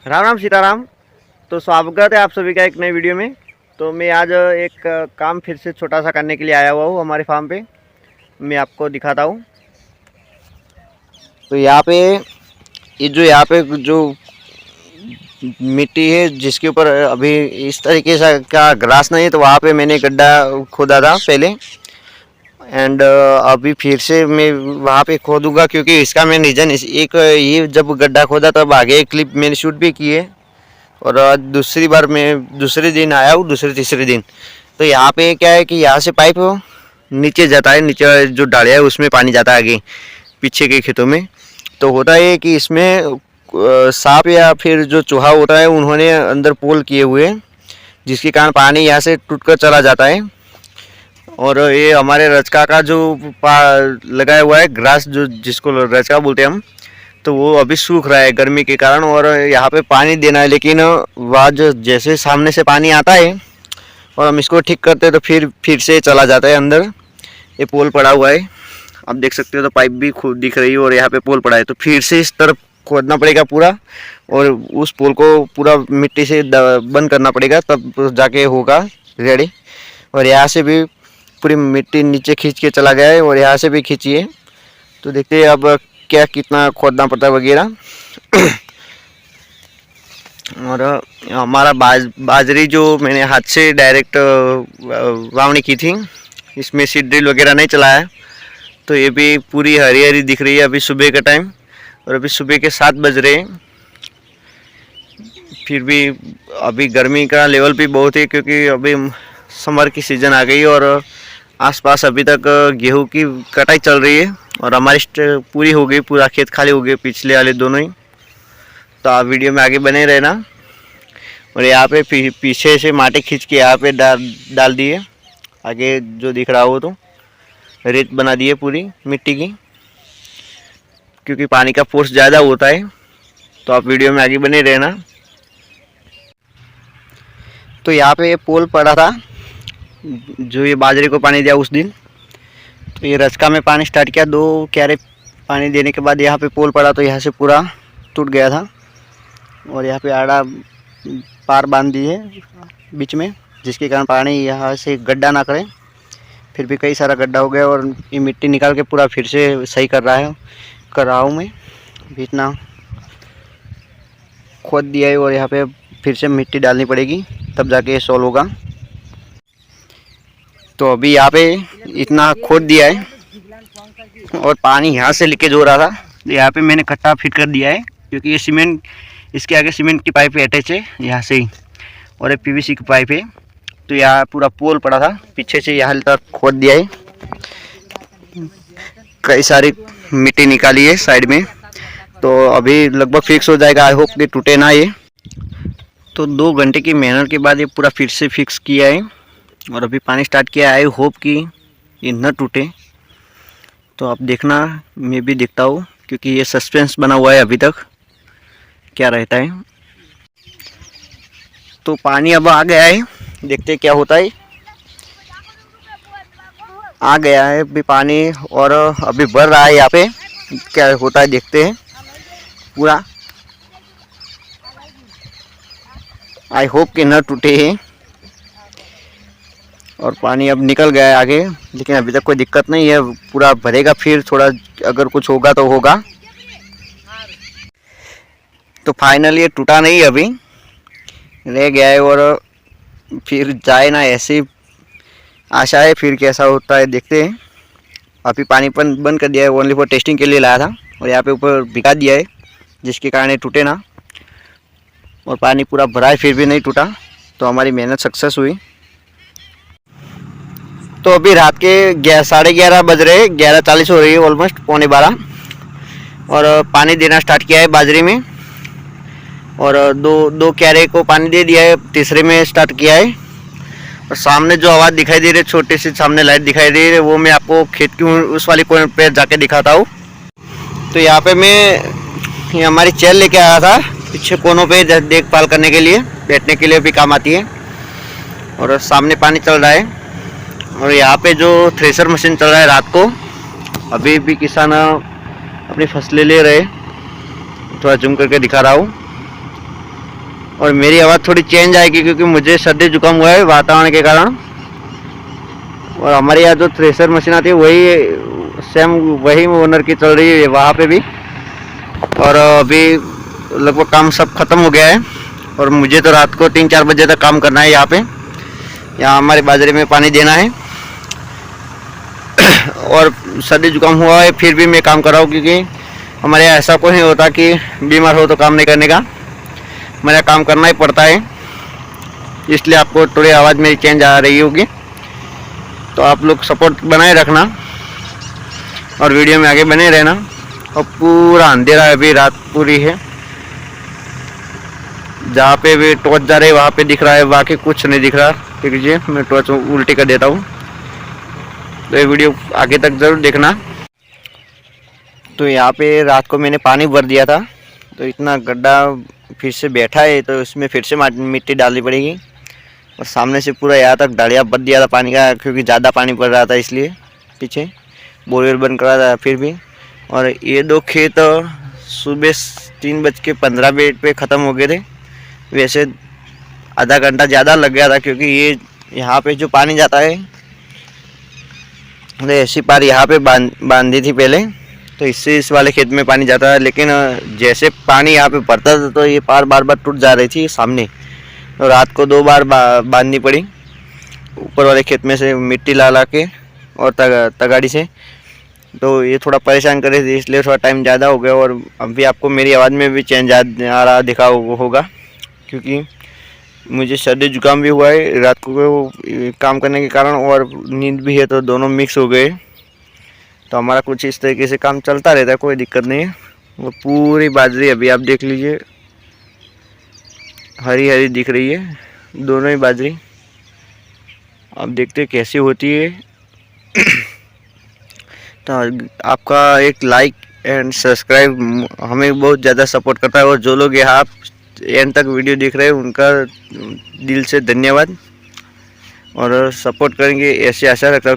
राम राम सीताराम। तो स्वागत है आप सभी का एक नई वीडियो में। तो मैं आज एक काम फिर से छोटा सा करने के लिए आया हुआ हूँ हमारे फार्म पे। मैं आपको दिखाता हूँ। तो यहाँ पे जो मिट्टी है जिसके ऊपर अभी इस तरीके से का ग्रास नहीं है, तो वहाँ पे मैंने गड्ढा खोदा था पहले। एंड अभी फिर से मैं वहाँ पे खोदूंगा, क्योंकि इसका मेन रीज़न एक ये जब गड्ढा खोदा तब आगे एक क्लिप मैंने शूट भी की है। और आज दूसरी बार मैं दूसरे दिन आया हूँ, दूसरे तीसरे दिन। तो यहाँ पे क्या है कि यहाँ से पाइप नीचे जाता है, नीचे जो डालिया है उसमें पानी जाता है आगे पीछे के खेतों में। तो होता है कि इसमें सांप या फिर जो चूहा होता है उन्होंने अंदर पोल किए हुए हैं, जिसके कारण पानी यहाँ से टूट कर चला जाता है। और ये हमारे रचका का जो लगाया हुआ है ग्रास, जो जिसको रचका बोलते हैं हम, तो वो अभी सूख रहा है गर्मी के कारण। और यहाँ पे पानी देना है, लेकिन वहाँ जो जैसे सामने से पानी आता है और हम इसको ठीक करते हैं तो फिर से चला जाता है अंदर। ये पोल पड़ा हुआ है, आप देख सकते हो। तो पाइप भी खुद दिख रही है और यहाँ पे पोल पड़ा है, तो फिर से इस तरफ खोदना पड़ेगा पूरा, और उस पोल को पूरा मिट्टी से बंद करना पड़ेगा, तब जाके होगा रेडी। और यहाँ से भी पूरी मिट्टी नीचे खींच के चला गया है, और यहाँ से भी खींची है। तो देखते हैं अब क्या कितना खोदना पड़ता है वगैरह। और हमारा बाजरी जो मैंने हाथ से डायरेक्ट वावनी की थी, इसमें सीड ड्रिल वगैरह नहीं चलाया। तो ये भी पूरी हरी हरी दिख रही है अभी सुबह का टाइम, और अभी सुबह के 7 बज रहे हैं। फिर भी अभी गर्मी का लेवल भी बहुत है, क्योंकि अभी समर की सीज़न आ गई और आसपास अभी तक गेहूं की कटाई चल रही है। और हमारी पूरी हो गई, पूरा खेत खाली हो गए पिछले वाले दोनों ही। तो आप वीडियो में आगे बने रहना। और यहाँ पे पीछे से माटी खींच के यहाँ पे डाल दिए, आगे जो दिख रहा हो तो रेत बना दी है पूरी मिट्टी की, क्योंकि पानी का फोर्स ज़्यादा होता है। तो आप वीडियो में आगे बने रहना। तो यहाँ पे ये पोल पड़ा था जो ये बाजरे को पानी दिया उस दिन। तो ये रचका में पानी स्टार्ट किया, 2 क्यारे पानी देने के बाद यहाँ पे पोल पड़ा, तो यहाँ से पूरा टूट गया था। और यहाँ पे आड़ा पार बांध दी है बीच में, जिसके कारण पानी यहाँ से गड्ढा ना करे। फिर भी कई सारा गड्ढा हो गया, और ये मिट्टी निकाल के पूरा फिर से सही कर रहा हूँ मैं। भी इतना खोद दिया है, और यहाँ पे फिर से मिट्टी डालनी पड़ेगी, तब जाके ये सॉल्व होगा। तो अभी यहाँ पे इतना खोद दिया है, और पानी यहाँ से लीकेज हो रहा था। यहाँ पे मैंने कट्टा फिट कर दिया है, क्योंकि ये सीमेंट, इसके आगे सीमेंट की पाइप अटैच है यहाँ से ही, और ये पीवीसी की पाइप है। तो यहाँ पूरा पोल पड़ा था, पीछे से यहाँ तक खोद दिया है, कई सारी मिट्टी निकाली है साइड में। तो अभी लगभग फिक्स हो जाएगा, आई होप कि टूटे ना ये। तो 2 घंटे की मेहनत के बाद ये पूरा फिर से फिक्स किया है, और अभी पानी स्टार्ट किया है। आई होप कि ये न टूटे। तो आप देखना, मैं भी देखता हूँ, क्योंकि ये सस्पेंस बना हुआ है अभी तक क्या रहता है। तो पानी अब आ गया है, देखते क्या होता है। आ गया है अभी पानी, और अभी बढ़ रहा है। यहाँ पे क्या होता है देखते हैं पूरा। आई होप कि न टूटे हैं। और पानी अब निकल गया है आगे, लेकिन अभी तक कोई दिक्कत नहीं है, पूरा भरेगा। फिर थोड़ा अगर कुछ होगा तो होगा। तो फाइनली ये टूटा नहीं, अभी रह गया है, और फिर जाए ना ऐसी आशा है। फिर कैसा होता है देखते हैं। अभी पानी बंद कर दिया है, ओनली फॉर टेस्टिंग के लिए लाया था, और यहाँ पे ऊपर भिगा दिया है, जिसके कारण ये टूटे ना। और पानी पूरा भरा है, फिर भी नहीं टूटा, तो हमारी मेहनत सक्सेस हुई। तो अभी रात के 11:30 बज रहे, 11:40 हो रही है, ऑलमोस्ट 11:45। और पानी देना स्टार्ट किया है बाजरे में, और दो क्यारे को पानी दे दिया है, तीसरे में स्टार्ट किया है। और सामने जो आवाज़ दिखाई दे रही है, छोटी सी सामने लाइट दिखाई दे रही है, वो मैं आपको खेत की उस वाली कोने पे जाके दिखाता हूँ। तो यहाँ पे मैं ये हमारी चेयर लेके आया था, पीछे कोनों पे देखभाल करने के लिए, बैठने के लिए भी काम आती है। और सामने पानी चल रहा है, और यहाँ पे जो थ्रेशर मशीन चल रहा है रात को, अभी भी किसान अपनी फसलें ले रहे। थोड़ा जूम करके दिखा रहा हूँ। और मेरी आवाज़ थोड़ी चेंज आएगी क्योंकि मुझे सर्दी जुकाम हुआ है वातावरण के कारण। और हमारे यहाँ जो थ्रेशर मशीन आती है वही सेम वही ओनर की चल रही है वहाँ पे भी। और अभी लगभग काम सब खत्म हो गया है और मुझे तो रात को 3-4 बजे तक काम करना है यहाँ पे। यहाँ हमारे बाजरे में पानी देना है और सर्दी जुकाम हुआ है फिर भी मैं काम कर रहा हूँ क्योंकि हमारे यहाँ ऐसा कोई नहीं होता कि बीमार हो तो काम नहीं करने का, मेरा काम करना ही पड़ता है। इसलिए आपको थोड़ी आवाज़ मेरी चेंज आ रही होगी, तो आप लोग सपोर्ट बनाए रखना और वीडियो में आगे बने रहना। और पूरा अंधेरा है, अभी रात पूरी है। जहाँ पे भी टॉर्च जा रही है वहाँ पे दिख रहा है, बाकी कुछ नहीं दिख रहा। ठीक है, मैं टॉर्च उल्टी कर देता हूँ, तो ये वीडियो आगे तक ज़रूर देखना। तो यहाँ पे रात को मैंने पानी भर दिया था, तो इतना गड्ढा फिर से बैठा है, तो इसमें फिर से मिट्टी डालनी पड़ेगी। और सामने से पूरा यहाँ तक डालिया बच दिया था पानी का, क्योंकि ज़्यादा पानी पड़ रहा था इसलिए पीछे बोरवेल बंद करा था फिर भी। और ये 2 खेत सुबह 3:15 पे ख़त्म हो गए थे। वैसे आधा घंटा ज़्यादा लग गया था क्योंकि ये यहाँ पे जो पानी जाता है तो ऐसी पार यहाँ पे बांधी थी पहले, तो इससे इस वाले खेत में पानी जाता है। लेकिन जैसे पानी यहाँ पे भरता था तो ये पार बार टूट जा रही थी सामने, तो रात को 2 बार बांधनी पड़ी ऊपर वाले खेत में से मिट्टी ला के और तगाड़ी से। तो ये थोड़ा परेशान कर रही थी, इसलिए थोड़ा टाइम ज़्यादा हो गया। और अभी आपको मेरी आवाज़ में भी चेंज आ रहा दिखा होगा क्योंकि मुझे सर्दी जुकाम भी हुआ है रात को काम करने के कारण, और नींद भी है, तो दोनों मिक्स हो गए। तो हमारा कुछ इस तरीके से काम चलता रहता है, कोई दिक्कत नहीं है। वो पूरी बाजरी अभी आप देख लीजिए हरी हरी दिख रही है, दोनों ही बाजरी। आप देखते हैं कैसी होती है। तो आपका एक लाइक एंड सब्सक्राइब हमें बहुत ज़्यादा सपोर्ट करता है। और जो लोग यहाँ एंड तक वीडियो देख रहे हैं उनका दिल से धन्यवाद, और सपोर्ट करेंगे ऐसी आशा रखता हूँ।